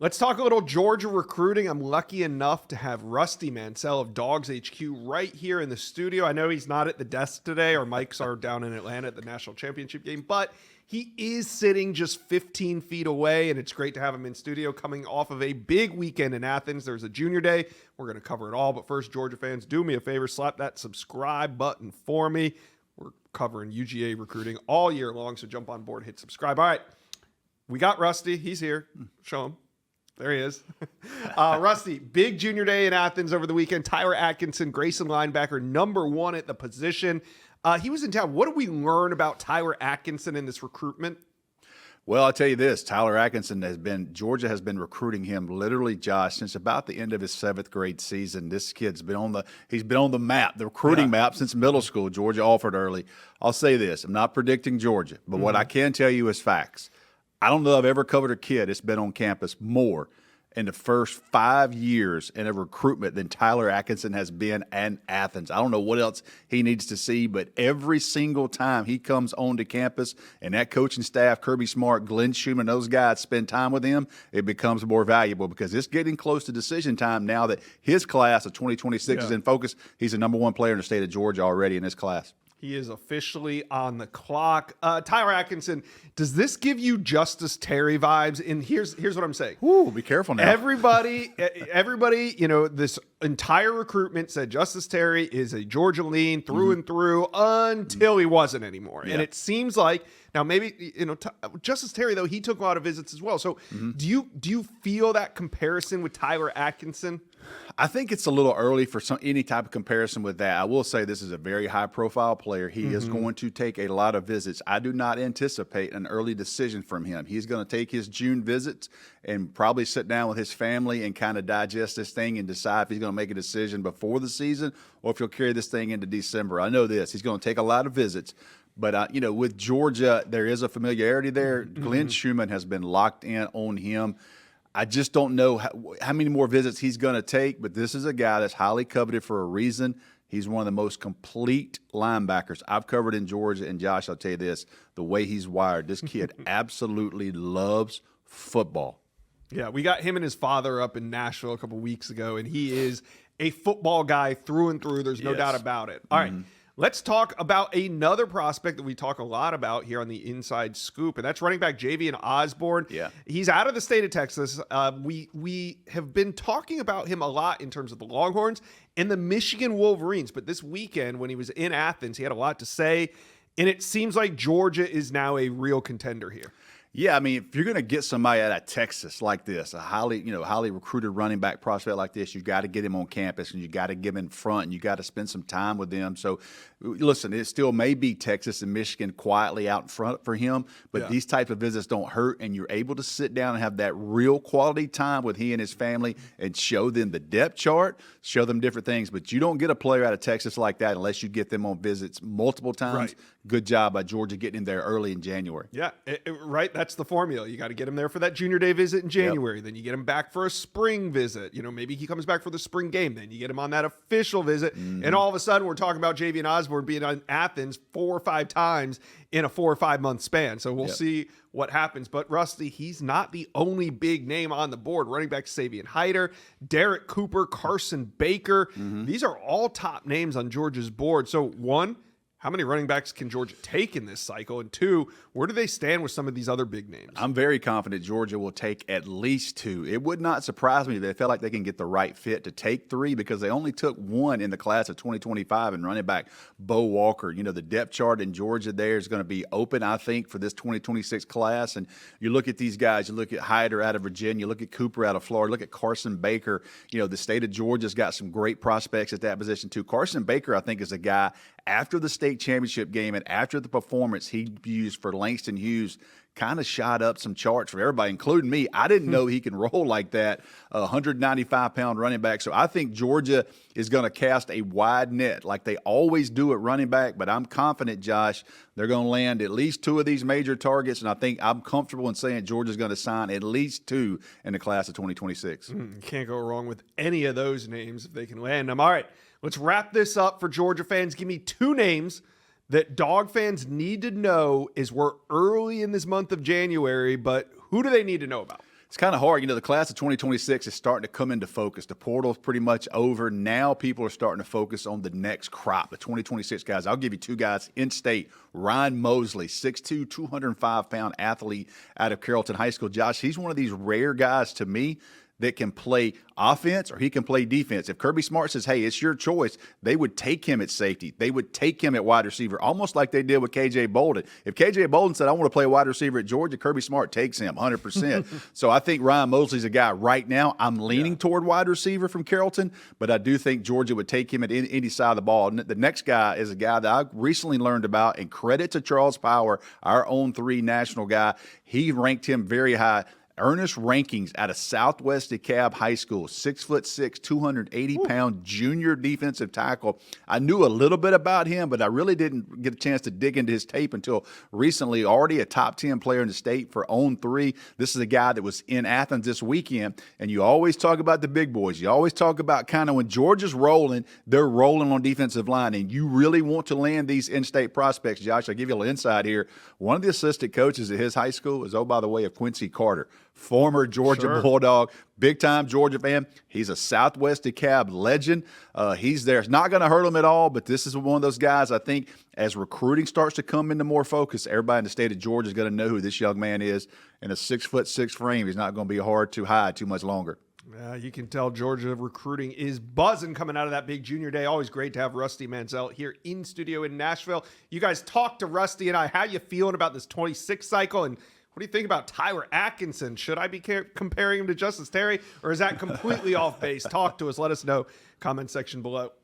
Let's talk a little Georgia recruiting. I'm lucky enough to have Rusty Mansell of Dogs HQ right here in the studio. I know he's not at the desk today. Our mics are down in Atlanta at the national championship game, but he is sitting just 15 feet away, and it's great to have him in studio coming off of a big weekend in Athens. There's a junior day. We're going to cover it all, but first, Georgia fans, do me a favor, slap that subscribe button for me. We're covering UGA recruiting all year long, so jump on board, hit subscribe. All right, we got Rusty. He's here. Show him. There he is. Rusty, big junior day in Athens over the weekend. Tyler Atkinson, Grayson linebacker, number 1 at the position. He was in town. What did we learn about Tyler Atkinson in this recruitment? Well, I'll tell you this. Tyler Atkinson Georgia has been recruiting him literally, Josh, since about the end of his 7th grade season. This kid's been on the map, the recruiting map since middle school. Georgia offered early. I'll say this. I'm not predicting Georgia, but what I can tell you is facts. I don't know if I've ever covered a kid that's been on campus more in the first 5 years in a recruitment than Tyler Atkinson has been in Athens. I don't know what else he needs to see, but every single time he comes onto campus and that coaching staff, Kirby Smart, Glenn Schumann, those guys spend time with him, it becomes more valuable because it's getting close to decision time now that his class of 2026 is in focus. He's the number 1 player in the state of Georgia already in this class. He is officially on the clock. Tyler Atkinson, does this give you Justice Terry vibes? And here's what I'm saying. Ooh, be careful now. Everybody, this entire recruitment said Justice Terry is a Georgia lean through and through until he wasn't anymore. Yeah. And it seems like now maybe, Justice Terry, though, he took a lot of visits as well. So do you feel that comparison with Tyler Atkinson? I think it's a little early for any type of comparison with that. I will say this is a very high-profile player. He is going to take a lot of visits. I do not anticipate an early decision from him. He's going to take his June visits and probably sit down with his family and kind of digest this thing and decide if he's going to make a decision before the season or if he'll carry this thing into December. I know this. He's going to take a lot of visits. But, with Georgia, there is a familiarity there. Glenn Schumann has been locked in on him. I just don't know how many more visits he's going to take, but this is a guy that's highly coveted for a reason. He's one of the most complete linebackers I've covered in Georgia. And, Josh, I'll tell you this, the way he's wired, this kid absolutely loves football. Yeah, we got him and his father up in Nashville a couple weeks ago, and he is a football guy through and through. There's no doubt about it. All right. Let's talk about another prospect that we talk a lot about here on the Inside Scoop, and that's running back Javian Osborne. Yeah. He's out of the state of Texas. We have been talking about him a lot in terms of the Longhorns and the Michigan Wolverines, but this weekend when he was in Athens, he had a lot to say, and it seems like Georgia is now a real contender here. Yeah, I mean, if you're going to get somebody out of Texas like this, a highly recruited running back prospect like this, you've got to get him on campus and you got to give him in front and you got to spend some time with them. So, listen, it still may be Texas and Michigan quietly out in front for him, but these types of visits don't hurt, and you're able to sit down and have that real quality time with he and his family and show them the depth chart, show them different things. But you don't get a player out of Texas like that unless you get them on visits multiple times. Right. Good job by Georgia getting him there early in January. Yeah, right. That's the formula. You got to get him there for that junior day visit in January. Then you get him back for a spring visit. Maybe he comes back for the spring game. Then you get him on that official visit. And all of a sudden, we're talking about Javian Osborne being in Athens 4 or 5 times in a 4 or 5 month span. So we'll see what happens. But Rusty, he's not the only big name on the board. Running back Savion Hyder, Derek Cooper, Carson Baker. These are all top names on Georgia's board. So one, how many running backs can Georgia take in this cycle? And 2, where do they stand with some of these other big names? I'm very confident Georgia will take at least 2. It would not surprise me if they felt like they can get the right fit to take 3 because they only took 1 in the class of 2025 and running back Bo Walker. The depth chart in Georgia there is going to be open, I think, for this 2026 class. And you look at these guys, you look at Hyder out of Virginia, look at Cooper out of Florida, look at Carson Baker. The state of Georgia's got some great prospects at that position too. Carson Baker, I think, is a guy after the state championship game and after the performance he used for Langston Hughes, kind of shot up some charts for everybody, including me. I didn't know he can roll like that, a 195-pound running back. So I think Georgia is going to cast a wide net like they always do at running back, but I'm confident, Josh, they're going to land at least 2 of these major targets, and I think I'm comfortable in saying Georgia's going to sign at least 2 in the class of 2026. You can't go wrong with any of those names if they can land them. All right, let's wrap this up for Georgia fans. Give me 2 names that Dog fans need to know as we're early in this month of January, but who do they need to know about? It's kind of hard. You know, the class of 2026 is starting to come into focus. The portal's pretty much over. Now people are starting to focus on the next crop, the 2026 guys. I'll give you two guys in state. Ryan Mosley, 6'2", 205-pound athlete out of Carrollton High School. Josh, he's one of these rare guys to me that can play offense or he can play defense. If Kirby Smart says, hey, it's your choice, they would take him at safety. They would take him at wide receiver, almost like they did with KJ Bolden. If KJ Bolden said, I want to play wide receiver at Georgia, Kirby Smart takes him 100%. So I think Ryan Mosley's a guy right now. I'm leaning toward wide receiver from Carrollton, but I do think Georgia would take him at any side of the ball. And the next guy is a guy that I recently learned about, and credit to Charles Power, our own 3 national guy. He ranked him very high. Ernest Rankings out of Southwest DeKalb High School, 6'6", 280-pound junior defensive tackle. I knew a little bit about him, but I really didn't get a chance to dig into his tape until recently. Already a top 10 player in the state for On 3. This is a guy that was in Athens this weekend, and you always talk about the big boys. You always talk about kind of when Georgia's rolling, they're rolling on defensive line, and you really want to land these in-state prospects. Josh, I'll give you a little insight here. One of the assistant coaches at his high school is, oh, by the way, of Quincy Carter, former Georgia Bulldog, big-time Georgia fan. He's a Southwest DeKalb legend. He's there. It's not going to hurt him at all, but this is one of those guys I think as recruiting starts to come into more focus, everybody in the state of Georgia is going to know who this young man is. In a 6'6" frame, he's not going to be hard to hide too much longer. You can tell Georgia recruiting is buzzing coming out of that big junior day. Always great to have Rusty Mansell here in studio in Nashville. You guys talked to Rusty and I. How you feeling about this 26 cycle, and what do you think about Tyler Atkinson? Should I be comparing him to Justice Terry, or is that completely off base? Talk to us. Let us know. Comment section below.